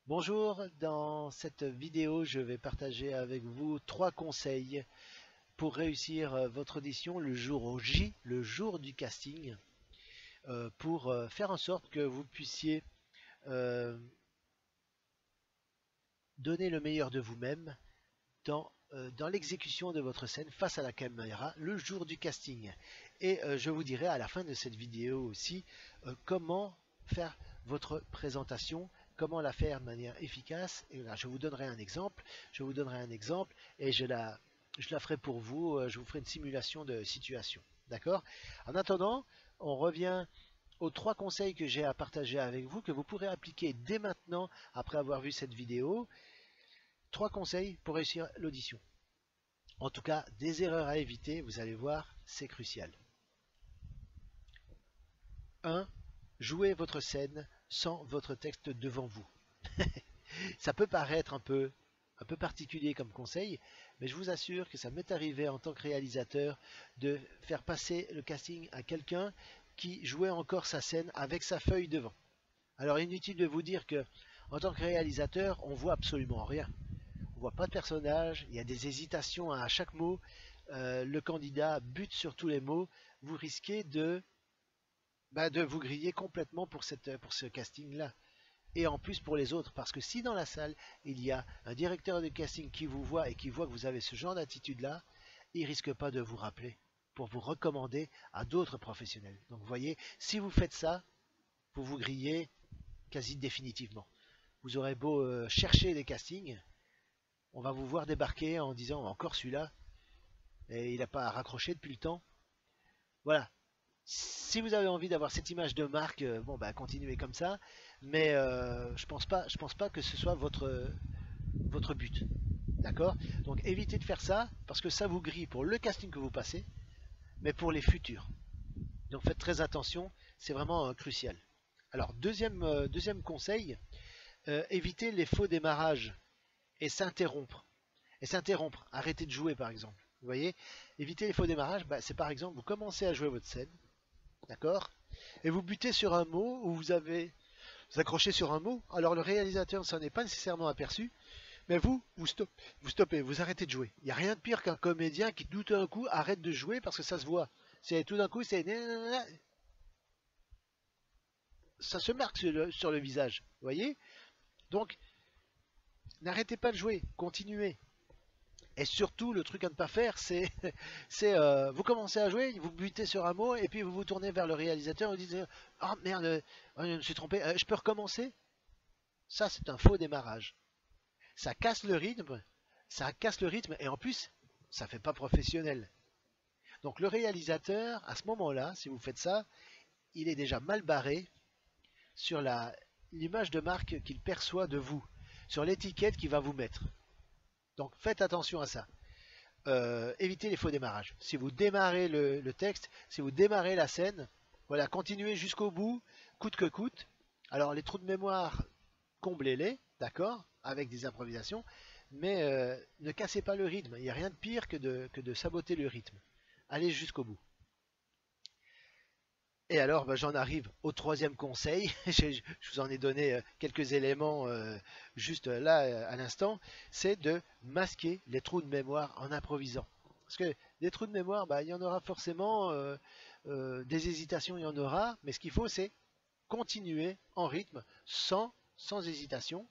Bonjour, dans cette vidéo, je vais partager avec vous 3 conseils pour réussir votre audition le jour J, le jour du casting, pour faire en sorte que vous puissiez euh, donner le meilleur de vous-même dans l'exécution de votre scène face à la caméra le jour du casting. Et je vous dirai à la fin de cette vidéo aussi comment faire votre présentation, comment la faire de manière efficace. Et là, je vous donnerai un exemple, et je la ferai pour vous, je vous ferai une simulation de situation. D'accord? En attendant, on revient aux 3 conseils que j'ai à partager avec vous, que vous pourrez appliquer dès maintenant après avoir vu cette vidéo. 3 conseils pour réussir l'audition. En tout cas, des erreurs à éviter, vous allez voir, c'est crucial. 1. Jouez votre scène sans votre texte devant vous. Ça peut paraître un peu particulier comme conseil, mais je vous assure que ça m'est arrivé en tant que réalisateur de faire passer le casting à quelqu'un qui jouait encore sa scène avec sa feuille devant. Alors inutile de vous dire que en tant que réalisateur, on voit absolument rien. On voit pas de personnage, il y a des hésitations à chaque mot, le candidat bute sur tous les mots, vous risquez de vous griller complètement pour ce casting-là. Et en plus pour les autres, parce que si dans la salle, il y a un directeur de casting qui vous voit et qui voit que vous avez ce genre d'attitude-là, il ne risque pas de vous rappeler pour vous recommander à d'autres professionnels. Donc vous voyez, si vous faites ça, vous vous grillez quasi définitivement. Vous aurez beau chercher des castings, on va vous voir débarquer en disant encore celui-là, et il n'a pas raccroché depuis le temps. Voilà. Si vous avez envie d'avoir cette image de marque, bon bah continuez comme ça, mais je pense pas que ce soit votre but. D'accord? Donc évitez de faire ça, parce que ça vous grille pour le casting que vous passez, mais pour les futurs. Donc faites très attention, c'est vraiment crucial. Alors deuxième conseil, évitez les faux démarrages et s'interrompre. Arrêtez de jouer par exemple. Vous voyez, éviter les faux démarrages, bah, c'est par exemple, vous commencez à jouer votre scène, d'accord? Et vous butez sur un mot, ou vous accrochez sur un mot, alors le réalisateur ne s'en est pas nécessairement aperçu, mais vous stoppez, vous arrêtez de jouer. Il n'y a rien de pire qu'un comédien qui tout d'un coup arrête de jouer parce que ça se voit. C'est tout d'un coup, ça se marque sur le visage, vous voyez? Donc, n'arrêtez pas de jouer, continuez. Et surtout, le truc à ne pas faire, c'est vous commencez à jouer, vous butez sur un mot, et puis vous vous tournez vers le réalisateur et vous dites oh merde, je me suis trompé, je peux recommencer? Ça, c'est un faux démarrage. Ça casse le rythme, et en plus, ça fait pas professionnel. Donc le réalisateur, à ce moment-là, si vous faites ça, il est déjà mal barré sur l'image de marque qu'il perçoit de vous, sur l'étiquette qu'il va vous mettre. Donc faites attention à ça. Évitez les faux démarrages. Si vous démarrez le texte, si vous démarrez la scène, voilà, continuez jusqu'au bout, coûte que coûte. Alors les trous de mémoire, comblez-les, d'accord, avec des improvisations, mais ne cassez pas le rythme. Il n'y a rien de pire que de saboter le rythme. Allez jusqu'au bout. Et alors, bah, j'en arrive au troisième conseil. Je vous en ai donné quelques éléments juste là à l'instant. C'est de masquer les trous de mémoire en improvisant. Parce que des trous de mémoire, bah, il y en aura forcément, des hésitations, il y en aura. Mais ce qu'il faut, c'est continuer en rythme, sans hésitation.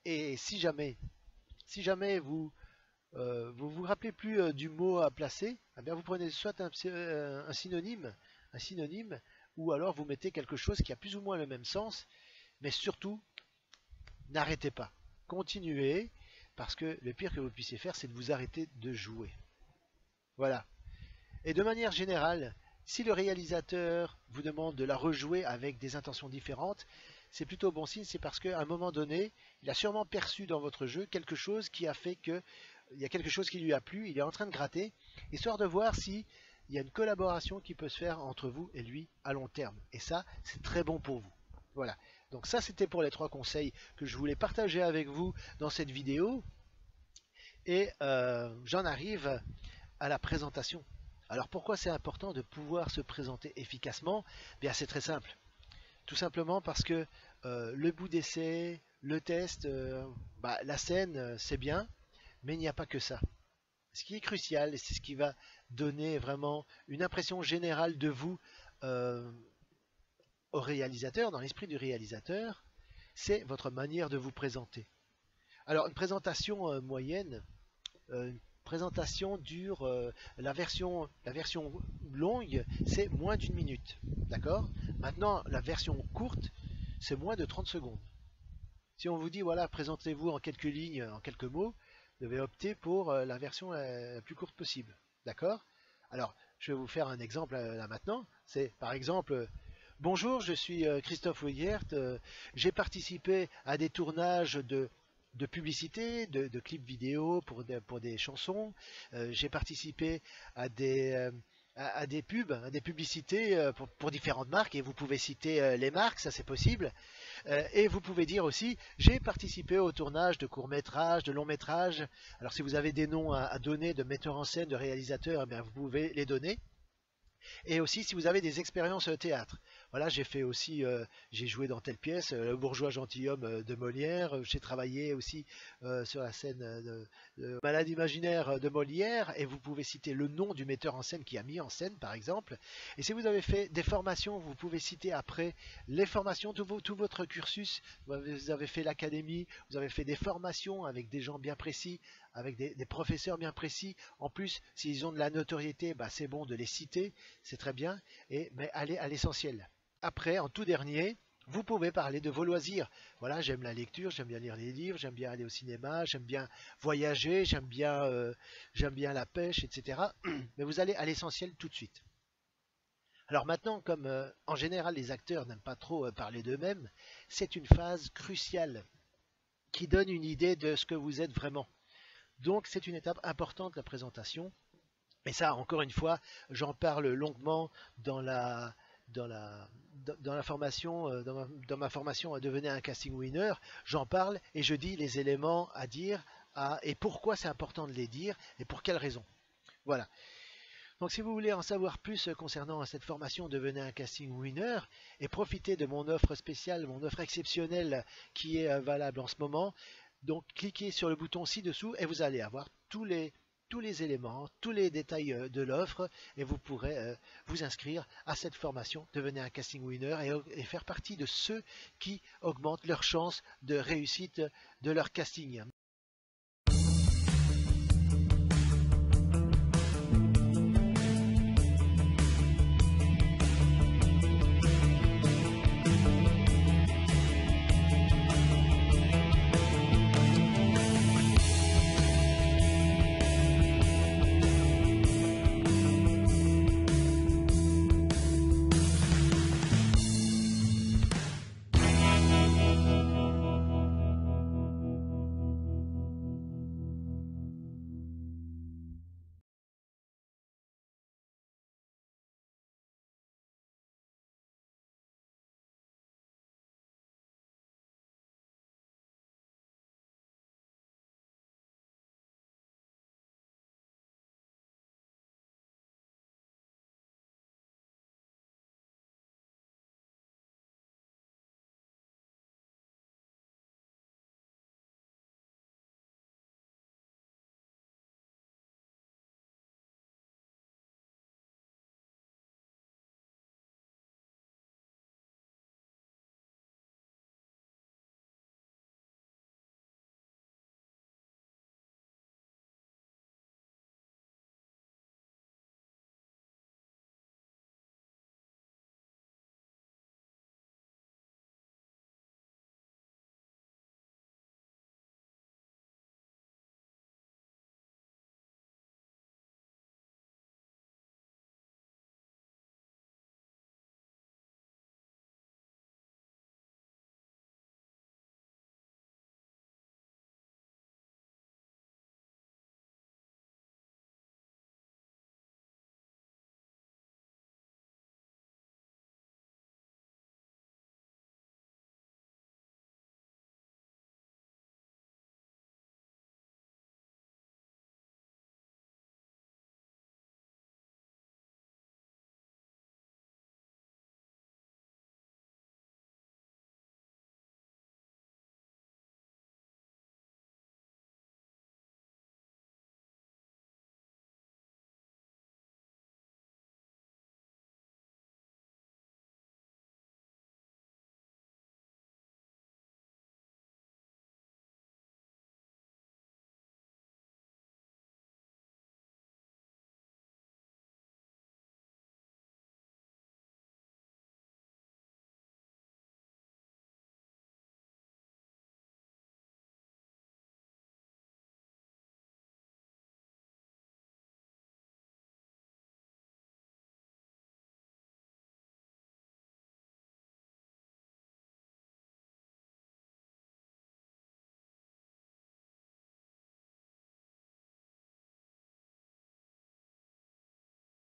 Et si jamais vous rappelez plus du mot à placer, eh bien vous prenez soit un synonyme, ou alors vous mettez quelque chose qui a plus ou moins le même sens, mais surtout, n'arrêtez pas. Continuez, parce que le pire que vous puissiez faire, c'est de vous arrêter de jouer. Voilà. Et de manière générale, si le réalisateur vous demande de la rejouer avec des intentions différentes, c'est plutôt bon signe, c'est parce qu'à un moment donné, il a sûrement perçu dans votre jeu quelque chose qui a fait que il y a quelque chose qui lui a plu, il est en train de gratter, histoire de voir si il y a une collaboration qui peut se faire entre vous et lui à long terme. Et ça, c'est très bon pour vous. Voilà. Donc ça, c'était pour les 3 conseils que je voulais partager avec vous dans cette vidéo. Et j'en arrive à la présentation. Alors pourquoi c'est important de pouvoir se présenter efficacement? Bien, c'est très simple. Tout simplement parce que le bout d'essai, le test, la scène, c'est bien, mais il n'y a pas que ça. Ce qui est crucial, et c'est ce qui va donner vraiment une impression générale de vous euh, au réalisateur, dans l'esprit du réalisateur, c'est votre manière de vous présenter. Alors, une présentation moyenne, une présentation dure, la version longue, c'est moins d'une minute. D'accord? Maintenant, la version courte, c'est moins de 30 secondes. Si on vous dit, voilà, présentez-vous en quelques lignes, en quelques mots, vous devez opter pour la version la plus courte possible. D'accord? Alors, je vais vous faire un exemple là maintenant. C'est par exemple, bonjour, je suis Christophe Weyert. J'ai participé à des tournages de publicité, de clips vidéo pour des chansons. J'ai participé à à des pubs, à des publicités pour différentes marques, et vous pouvez citer les marques, ça c'est possible. Et vous pouvez dire aussi, j'ai participé au tournage de courts-métrages, de longs-métrages. Alors si vous avez des noms à donner de metteurs en scène, de réalisateurs, eh bien, vous pouvez les donner. Et aussi si vous avez des expériences théâtre. Voilà, j'ai fait aussi, j'ai joué dans telle pièce, Le bourgeois gentilhomme de Molière. J'ai travaillé aussi sur la scène de Malade imaginaire de Molière. Et vous pouvez citer le nom du metteur en scène qui a mis en scène, par exemple. Et si vous avez fait des formations, vous pouvez citer après les formations, tout votre cursus. Vous avez fait l'académie, vous avez fait des formations avec des gens bien précis, avec des professeurs bien précis. En plus, s'ils ont de la notoriété, c'est bon de les citer, c'est très bien, mais allez à l'essentiel. Après, en tout dernier, vous pouvez parler de vos loisirs. Voilà, j'aime la lecture, j'aime bien lire les livres, j'aime bien aller au cinéma, j'aime bien voyager, j'aime bien la pêche, etc. Mais vous allez à l'essentiel tout de suite. Alors maintenant, comme en général les acteurs n'aiment pas trop parler d'eux-mêmes, c'est une phase cruciale qui donne une idée de ce que vous êtes vraiment. Donc c'est une étape importante, la présentation. Et ça, encore une fois, j'en parle longuement dans dans la formation, dans ma formation à devenir un casting winner. J'en parle et je dis les éléments à dire et pourquoi c'est important de les dire et pour quelles raisons. Voilà. Donc si vous voulez en savoir plus concernant cette formation Devenez un casting winner et profiter de mon offre spéciale, mon offre exceptionnelle qui est valable en ce moment, donc cliquez sur le bouton ci-dessous et vous allez avoir tous les éléments, tous les détails de l'offre et vous pourrez vous inscrire à cette formation Devenez un casting winner et faire partie de ceux qui augmentent leurs chances de réussite de leur casting.